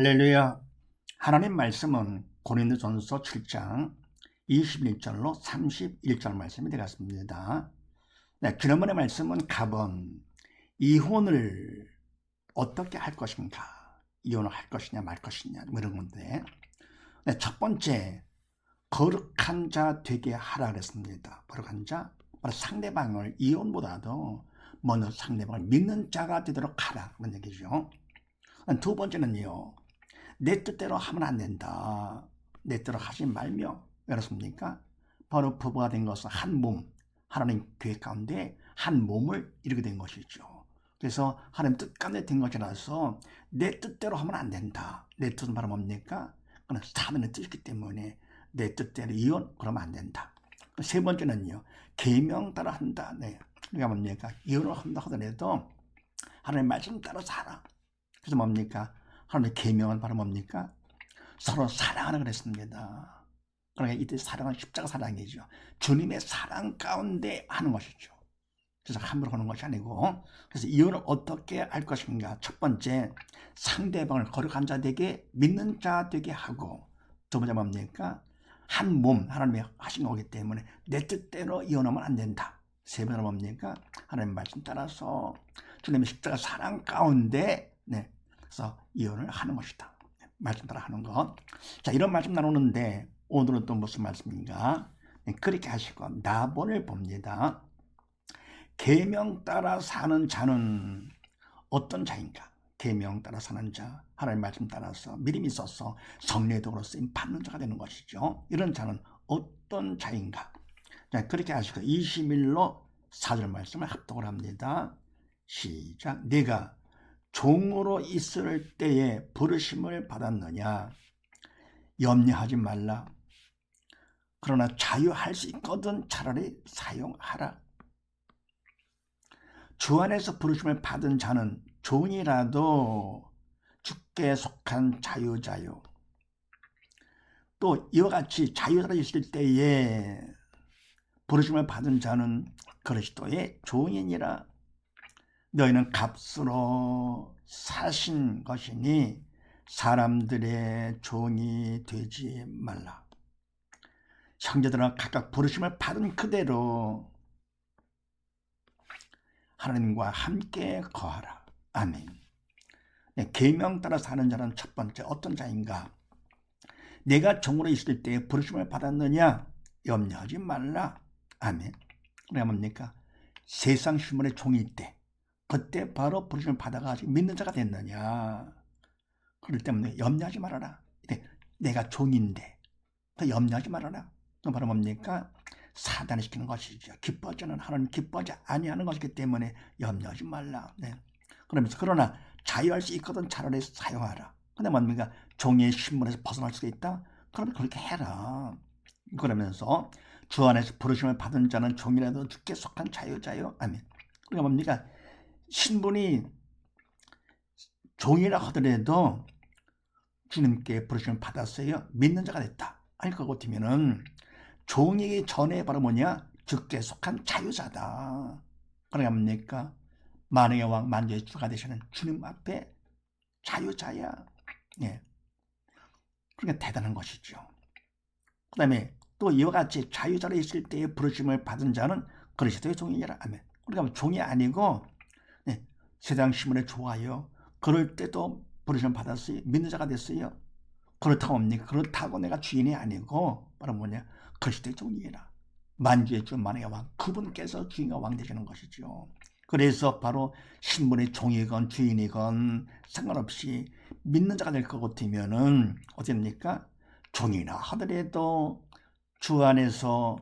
할렐루야. 하나님 말씀은 고린도전서 7장 21절로 31절 말씀이 되겠습니다. 네, 지난번의 말씀은 갑은 이혼을 어떻게 할 것인가, 이혼을 할 것이냐 말 것이냐 이런 건데, 네, 첫 번째 거룩한 자 되게 하라 그랬습니다. 거룩한 자, 바로 상대방을 이혼보다도 먼저 상대방을 믿는 자가 되도록 하라 그런 얘기죠. 두 번째는요, 내 뜻대로 하면 안 된다. 내 뜻대로 하지 말며, 그렇습니까? 바로 부부가 된 것은 한 몸, 하나님 계획 가운데 한 몸을 이루게 된 것이죠. 그래서 하나님 뜻 가운데 된 것이라서 내 뜻대로 하면 안 된다. 내 뜻은 바로 뭡니까? 그건 사단의 뜻이기 때문에 내 뜻대로 이혼 그러면 안 된다. 세 번째는요, 계명 따라 한다. 네, 그러니까 뭡니까? 이혼을 한다 하더라도 하나님 말씀 따라 살아. 그래서 뭡니까? 하나님의 계명은 바로 뭡니까? 서로 사랑하는 그랬습니다. 그러니까 이때 사랑은 십자가 사랑이죠. 주님의 사랑 가운데 하는 것이죠. 그래서 함부로 하는 것이 아니고, 그래서 이혼을 어떻게 할 것인가? 첫 번째, 상대방을 거룩한 자 되게 믿는 자 되게 하고, 두 번째 뭡니까? 한 몸, 하나님이 하신 거기 때문에 내 뜻대로 이혼하면 안 된다. 세 번째는 뭡니까? 하나님 말씀 따라서 주님의 십자가 사랑 가운데, 네, 그래서 이혼을 하는 것이다. 말씀 따라 하는 것. 자, 이런 말씀 나누는데 오늘은 또 무슨 말씀인가? 네, 그렇게 하시고 나본을 봅니다. 계명 따라 사는 자는 어떤 자인가? 계명 따라 사는 자, 하나님 말씀 따라서 믿음이 있어서 성령의 도로 쓰임 받는 자가 되는 것이죠. 이런 자는 어떤 자인가? 자, 그렇게 하시고 21로 4절 말씀을 합독을 합니다. 시작. 내가 종으로 있을 때에 부르심을 받았느냐? 염려하지 말라. 그러나 자유할 수 있거든 차라리 사용하라. 주 안에서 부르심을 받은 자는 종이라도 주께 속한 자유자요. 또 이와 같이 자유자로 있을 때에 부르심을 받은 자는 그리스도의 종이니라. 너희는 값으로 사신 것이니 사람들의 종이 되지 말라. 형제들아 각각 부르심을 받은 그대로 하나님과 함께 거하라. 아멘. 네, 계명 따라 사는 자는 첫 번째 어떤 자인가? 내가 종으로 있을 때 부르심을 받았느냐? 염려하지 말라. 아멘. 그게 뭡니까? 세상 신분의 종일 때 그때 바로 부르심을 받아가지고 믿는 자가 됐느냐? 그렇기 때문에 염려하지 말아라. 내가 종인데 염려하지 말아라. 또 바로 뭡니까? 사단이 시키는 것이죠. 기뻐하지는 하나님 기뻐하지 아니하는 것이기 때문에 염려하지 말라. 네. 그러면서 그러나 자유할 수 있거든 차라리 사용하라. 근데 뭡니까? 종의 신분에서 벗어날 수가 있다? 그러면 그렇게 해라. 그러면서 주 안에서 부르심을 받은 자는 종이라도 주께 속한 자유자요. 아멘. 그러니까 뭡니까? 신분이 종이라 하더라도 주님께 부르심을 받았어요. 믿는 자가 됐다. 아니 그거 같으면은 종이기 전에 바로 뭐냐? 주께 속한 자유자다. 그러니까 뭡니까? 만왕의 왕 만주의 주가 되시는 주님 앞에 자유자야. 예. 그러니까 대단한 것이죠. 그 다음에 또 이와 같이 자유자로 있을 때에 부르심을 받은 자는 그리스도의 종이니라. 아멘. 그러니까 종이 아니고 네, 세상 신분에 좋아요. 그럴 때도 부르심 받았어요. 믿는 자가 됐어요. 그렇다고 뭡니까? 그렇다고 내가 주인이 아니고 바로 뭐냐? 그리스도의 종이라. 만주의 주 만왕의 왕 그분께서 주인과 왕 되시는 것이죠. 그래서 바로 신분의 종이건 주인이건 상관없이 믿는 자가 될 것 같으면은 어떻게 됩니까? 종이나 하더라도 주 안에서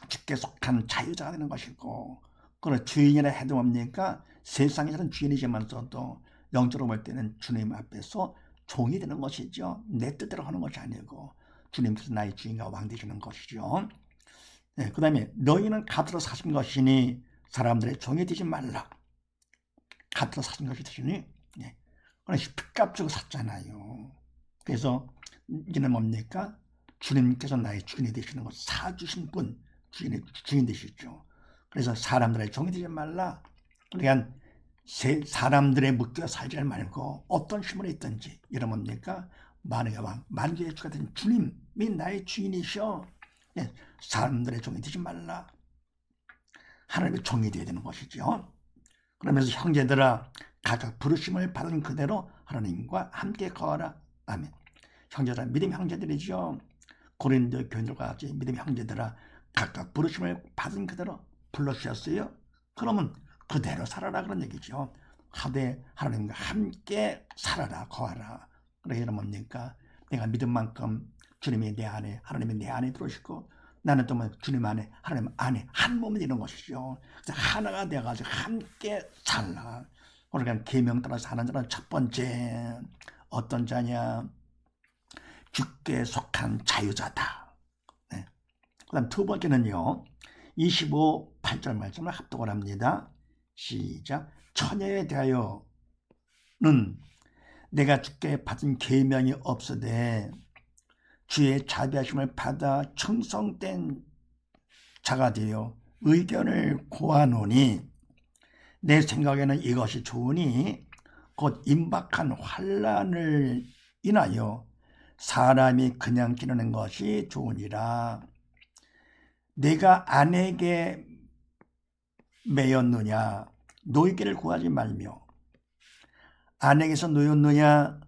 주께 속한 자유자가 되는 것이고, 그런 주인이라 해도 뭡니까? 세상에서는 주인이지만서도 영적으로 볼 때는 주님 앞에서 종이 되는 것이죠. 내 뜻대로 하는 것이 아니고 주님께서 나의 주인과 왕 되시는 것이죠. 네, 그 다음에 너희는 값으로 사신 것이니 사람들의 종이 되지 말라. 값으로 사신 것이 되시니 피값 주고 샀잖아요. 그래서 이제는 뭡니까? 주님께서 나의 주인이 되시는 것, 사주신 분, 주인 되시죠. 그래서 사람들의 종이 되지 말라. 그러니까 사람들의 묶여 살지 말고 어떤 신분에 있든지 이런 뭡니까? 만왕의 왕 만주의 주가 된 주님이 나의 주인이셔. 예, 사람들의 종이 되지 말라. 하나님의 종이 되어야 되는 것이죠. 그러면서 형제들아 각각 부르심을 받은 그대로 하나님과 함께 거하라. 아멘. 형제들아, 믿음 형제들이죠. 고린도 교인들과 같이 믿음 형제들아 각각 부르심을 받은 그대로 불러주셨어요. 그러면 그대로 살아라 그런 얘기죠. 하되 하나님과 함께 살아라, 거하라. 그러게 뭡니까? 내가 믿은 만큼 주님이 내 안에, 하나님이 내 안에 들어오시고 나는 또 주님 안에, 하나님 안에 한 몸이 되는 것이죠. 그래서 하나가 되어가지고 함께 살라. 그러니까 계명 따라 사는 자는 첫 번째 어떤 자냐? 주께 속한 자유자다. 네. 그 다음 두 번째는요. 25, 8절 말씀을 합독을 합니다. 시작. 처녀에 대하여는 내가 주께 받은 계명이 없으되 주의 자비하심을 받아 충성된 자가 되어 의견을 고하노니 내 생각에는 이것이 좋으니 곧 임박한 환난을 인하여 사람이 그냥 지내는 것이 좋으니라. 내가 아내에게 매였느냐 노이기를 구하지 말며 아내에게서 노였느냐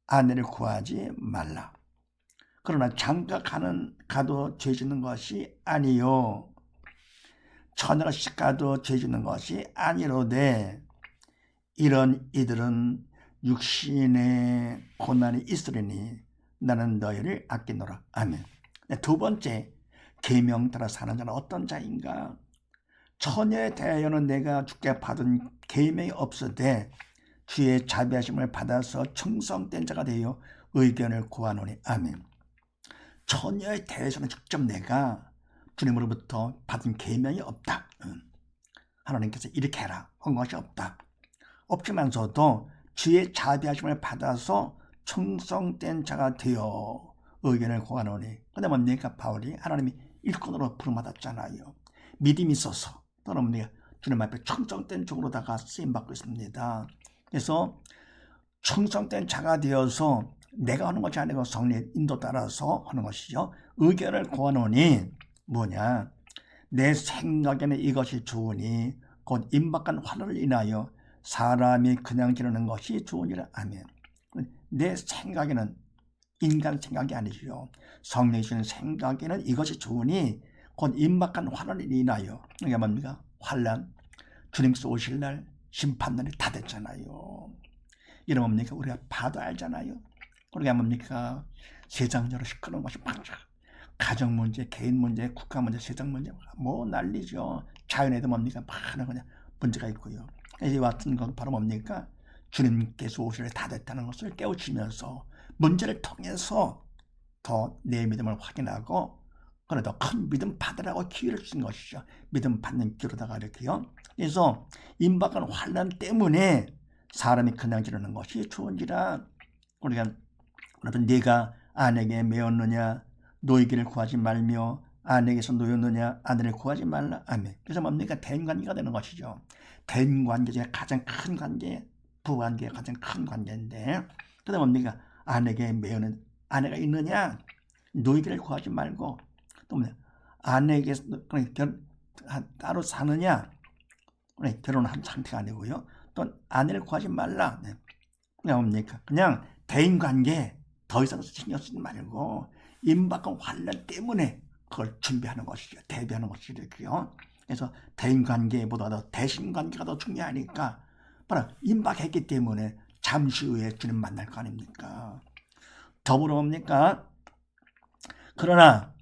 아내를 구하지 말라. 그러나 장가 가도 죄짓는 것이 아니요 처녀가 시가도 죄짓는 것이 아니로되 이런 이들은 육신의 고난이 있으리니 나는 너희를 아끼노라. 아멘. 두 번째 계명 따라 사는 자는 어떤 자인가? 처녀에 대하여는 내가 주께 받은 계명이 없으되 주의 자비하심을 받아서 충성된 자가 되어 의견을 구하노니. 아멘. 처녀에 대해서는 직접 내가 주님으로부터 받은 계명이 없다. 하나님께서 이렇게 해라 한 것이 없다. 없지만서도 주의 자비하심을 받아서 충성된 자가 되어 의견을 구하노니. 근데 뭡니까? 바울이 하나님이 일꾼으로 부름받았잖아요. 믿음이 있어서 또는 뭡니까? 주님 앞에 충성된 종으로다가 쓰임받고 있습니다. 그래서 충성된 자가 되어서 내가 하는 것이 아니고 성령의 인도 따라서 하는 것이죠. 의견을 구하노니 뭐냐? 내 생각에는 이것이 좋으니 곧 임박한 환난을 인하여 사람이 그냥 지내는 것이 좋으니라. 아멘. 내 생각에는 인간 생각이 아니죠. 성령이 주는 생각에는 이것이 좋으니 곧 임박한 환난을 인하여. 이게 뭡니까? 환난. 주님께서 오실 날 심판날이 다 됐잖아요. 이런 뭡니까? 우리가 봐도 알잖아요. 우리가 뭡니까? 세상적으로 시끄러운 것이 많죠. 가정 문제, 개인 문제, 국가 문제, 세상 문제 뭐 난리죠. 자연에도 뭡니까? 많은 그냥 문제가 있고요. 이 같은 건 바로 뭡니까? 주님께서 오실 다 됐다는 것을 깨우치면서 문제를 통해서 더 내 믿음을 확인하고 그래도 큰 믿음 받으라고 기회를 주신 것이죠. 믿음 받는 기회로다가 이렇게요. 그래서 임박한 환난 때문에 사람이 그냥 지내는 것이 좋은지라. 우리가 여러분 네가 아내에게 매었느냐 노이기를 구하지 말며 아내에게서 노였느냐 아내를 구하지 말라. 아멘. 그래서 뭡니까? 대인관계가 되는 것이죠. 대인관계 중에 가장 큰 관계, 부관계가 가장 큰 관계인데 그다음 뭡니까? 아내에게 매어는 아내가 있느냐 노이기를 구하지 말고 또 뭐냐? 아내에게 따로 사느냐 결혼한 상태가 아니고요. 또 아내를 구하지 말라. 네. 그냥 뭡니까? 그냥 대인관계 더 이상 신경 쓰지 말고 임박한 환난 때문에 그걸 준비하는 것이죠. 대비하는 것이죠. 그래서 대인관계보다도 대신관계가 더 중요하니까 바로 임박했기 때문에 잠시 후에 주님 만날 거 아닙니까? 더불어 뭡니까? 그러나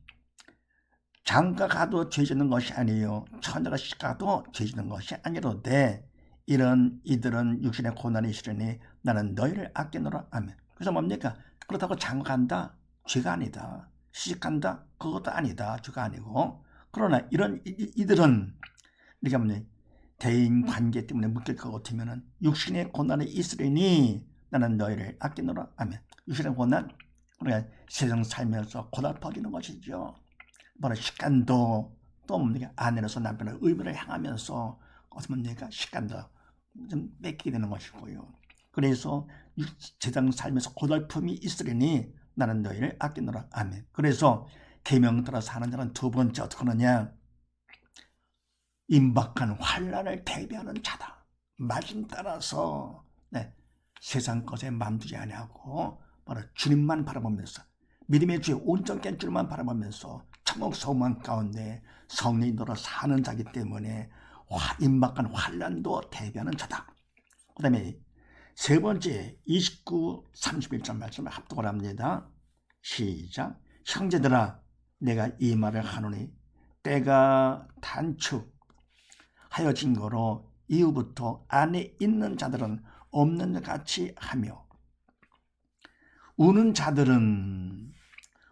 장가 가도 죄짓는 것이 아니요 처녀가 시가도 죄짓는 것이 아니로되 이들은 육신의 고난이 있으려니 나는 너희를 아끼노라. 아멘. 그래서 뭡니까? 그렇다고 장가 간다? 죄가 아니다. 시집간다? 그것도 아니다. 죄가 아니고. 그러나 이들은 우리가 뭐냐? 대인 관계 때문에 묶일 것 같으면은 육신의 고난이 있으려니 나는 너희를 아끼노라. 아멘. 육신의 고난? 우리가 세상 살면서 고달퍼지는 것이죠. 바로 시간도 또 뭡니까? 아내로서 남편의 의무를 향하면서 어떻게 뭡니까? 시간도 좀 뺏기게 되는 것이고요. 그래서 세상 살면서 고달픔이 있으리니 나는 너희를 아끼노라. 아멘. 그래서 계명 따라 사는 자는 두 번째 어떻게 하느냐? 임박한 환난을 대비하는 자다. 말씀 따라서 세상 것에 맘두지 아니하고 바로 주님만 바라보면서 믿음의 주의 온전한 주님만 바라보면서 천국소망 가운데 성령으로 사는 자기 때문에 임박한 환난도 대비하는 자다. 그 다음에 세 번째 29, 31절 말씀을 합독을 합니다. 시작. 형제들아 내가 이 말을 하노니 때가 단축하여진 거로 이후부터 안에 있는 자들은 없는 것 같이 하며 우는 자들은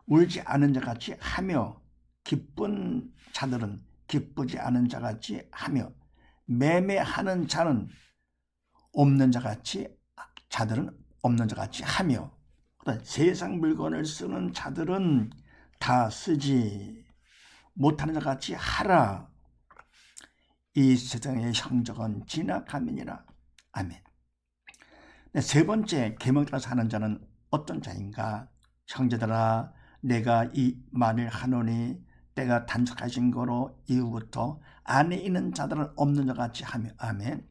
울지 않은 자 같이 하며 기쁜 자들은 기쁘지 않은 자 같이 하며 매매하는 자는 없는 자 같이 자들은 없는 자 같이 하며 세상 물건을 쓰는 자들은 다 쓰지 못하는 자 같이 하라. 이 세상의 형적은 지나감이니라. 아멘. 세 번째 계명 따라 사는 자는 어떤 자인가? 형제들아 내가 이 말을 하노니 때가 단축하신 거로 이후부터 안에 있는 자들은 없는 자 같이 하며. 아멘.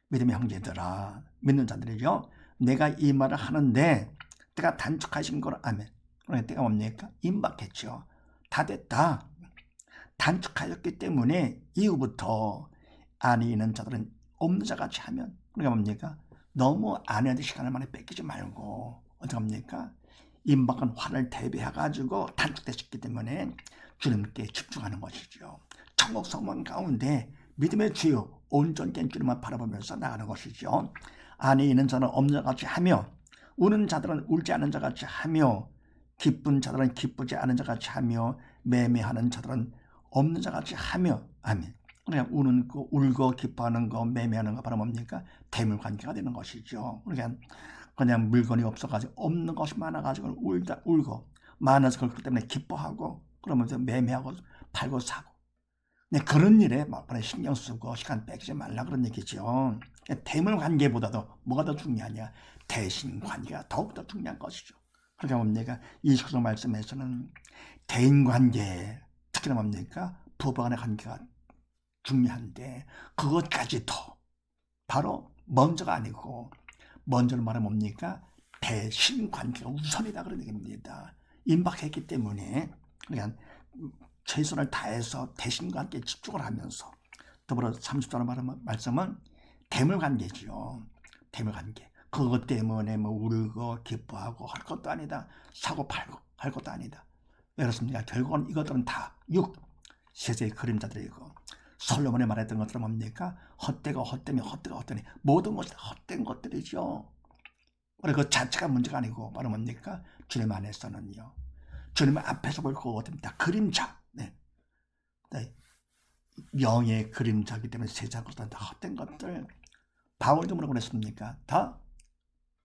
믿음의 형제들아 믿는 자들이죠. 내가 이 말을 하는데 때가 단축하신 거로. 아멘. 그러니까 때가 뭡니까? 임박했죠. 다 됐다. 단축하였기 때문에 이후부터 안에 있는 자들은 없는 자 같이 하면. 그러니까 뭡니까? 너무 아내한테 시간을 많이 뺏기지 말고 어떻게 합니까? 임박한 환을 대비해가지고 단축됐기 때문에 주님께 집중하는 것이죠. 천국 소망 가운데 믿음의 주요 온전한 주님만 바라보면서 나가는 것이죠. 안에 있는 자는 없는 자 같이 하며 우는 자들은 울지 않은 자 같이 하며 기쁜 자들은 기쁘지 않은 자 같이 하며 매매하는 자들은 없는 자 같이 하며. 아멘. 그냥 우는 거, 울고 기뻐하는 거, 매매하는 거 바로 뭡니까? 대물 관계가 되는 것이죠. 그냥 물건이 없어가지고 없는 것이 많아가지고 울고 많아서 그렇기 때문에 기뻐하고 그러면서 매매하고 팔고 사고. 그런 일에 막판에 신경 쓰고 시간 뺏기지 말라 그런 얘기죠. 대물 관계보다도 뭐가 더 중요하냐? 대신 관계가 더욱더 중요한 것이죠. 그러니까 뭡니까? 이 식소 말씀에서는 대인 관계, 특히나 뭡니까? 부부 간의 관계가 중요한데 그것까지도 바로 먼저가 아니고 먼저는 말하면 뭡니까? 대신 관계가 우선이다 그런 얘기입니다. 임박했기 때문에 그러니까 최선을 다해서 대신과 함께 집중을 하면서 더불어 30절 말씀은 대물관계지요. 대물관계. 그것 때문에 뭐 울고 기뻐하고 할 것도 아니다. 사고 팔고 할 것도 아니다. 왜 그렇습니까? 결국은 이것들은 다 세상의 그림자들이고 솔로몬이 말했던 것들은 뭡니까? 헛되고 헛되며 헛되고 헛되니 모든 것이 헛된 것들이죠. 그 자체가 문제가 아니고 바로 뭡니까? 주님 안에서는요. 주님 앞에서 볼 것은 다 그림자. 영의 그림자이기 때문에 세상 것들은 다 헛된 것들. 바울도 뭐라고 그랬습니까? 다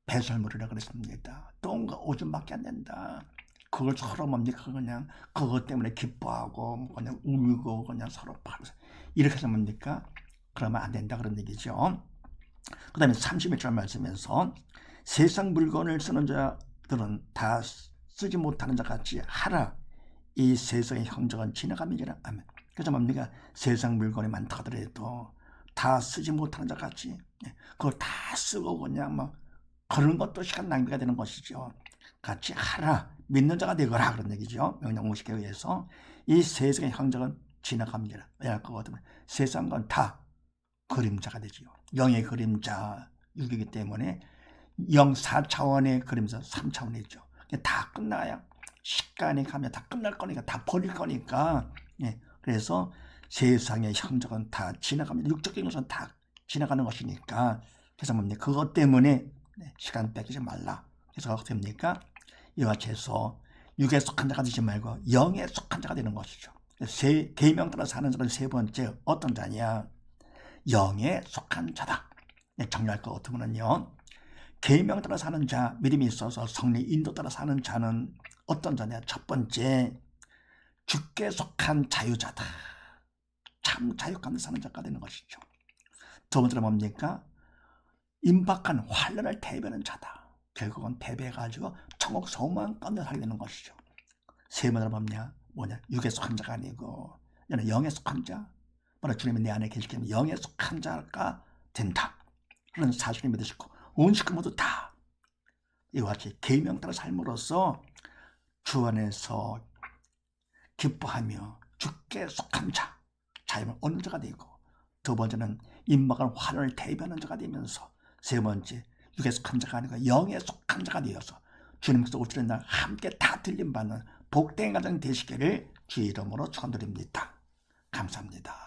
배설물이라고 그랬습니다. 똥과 오줌밖에 안 된다. 그걸 서로 뭡니까? 그냥 그것 때문에 기뻐하고 그냥 울고 그냥 서로 팔면서 이렇게 해서 뭡니까? 그러면 안 된다 그런 얘기죠. 그 다음에 31절 말씀에서 세상 물건을 쓰는 자들은 다 쓰지 못하는 자 같이 하라. 이 세상의 형적은 지나감이니라. 아멘. 그래서 뭡니까? 세상 물건이 많다 하더라도 다 쓰지 못하는 자 같이 그걸 다 쓰고 그냥 막 그런 것도 시간 낭비가 되는 것이죠. 같이 하라. 믿는 자가 되거라 그런 얘기죠. 명령공식에 의해서 이 세상의 형적은 지나갑니다. 왜냐 그거든 세상 건 다 그림자가 되지요. 영의 그림자 6이기 때문에 영 4차원의 그림자 3차원이죠. 다 끝나야 시간이 가면 다 끝날 거니까 다 버릴 거니까. 그래서 세상의 형적은 다 지나갑니다. 육적인 것은 다 지나가는 것이니까. 그래서 뭡니까? 그것 때문에 시간 뺏기지 말라. 그래서 어떻게 됩니까? 이와 같이 해서 육에 속한 자가 되지 말고 영에 속한 자가 되는 것이죠. 계명 따라 사는 자는 세 번째 어떤 자냐? 영에 속한 자다. 정리할 것 같으면요. 계명 따라 사는 자, 믿음이 있어서 성령 인도 따라 사는 자는 어떤 자냐? 첫 번째, 주께 속한 자유자다. 참 자유 가운데 사는 자가 되는 것이죠. 두 번째는 뭡니까? 임박한 환란을 대변하는 자다. 결국은 대배해가지고 천국 소망 가운데 살게 되는 것이죠. 세 번째로 뭐냐? 육에 속한 자가 아니고 너는 영에 속한 자. 주님이 내 안에 계시기 때문에 영에 속한 자가 된다. 그런 사실을 믿으시고 온 식구 모두 다 이와 같이 계명 따라 삶으로써 주 안에서 기뻐하며 주께 속한 자, 자유를 얻는 자가 되고, 두 번째는 임박한 환란을 대변하는 자가 되면서, 세 번째 육에 속한 자가 아니고 영에 속한 자가 되어서 주님께서 오시는 날 함께 다 들림받는 복된 가정 되시기를 주의 이름으로 축원드립니다. 감사합니다.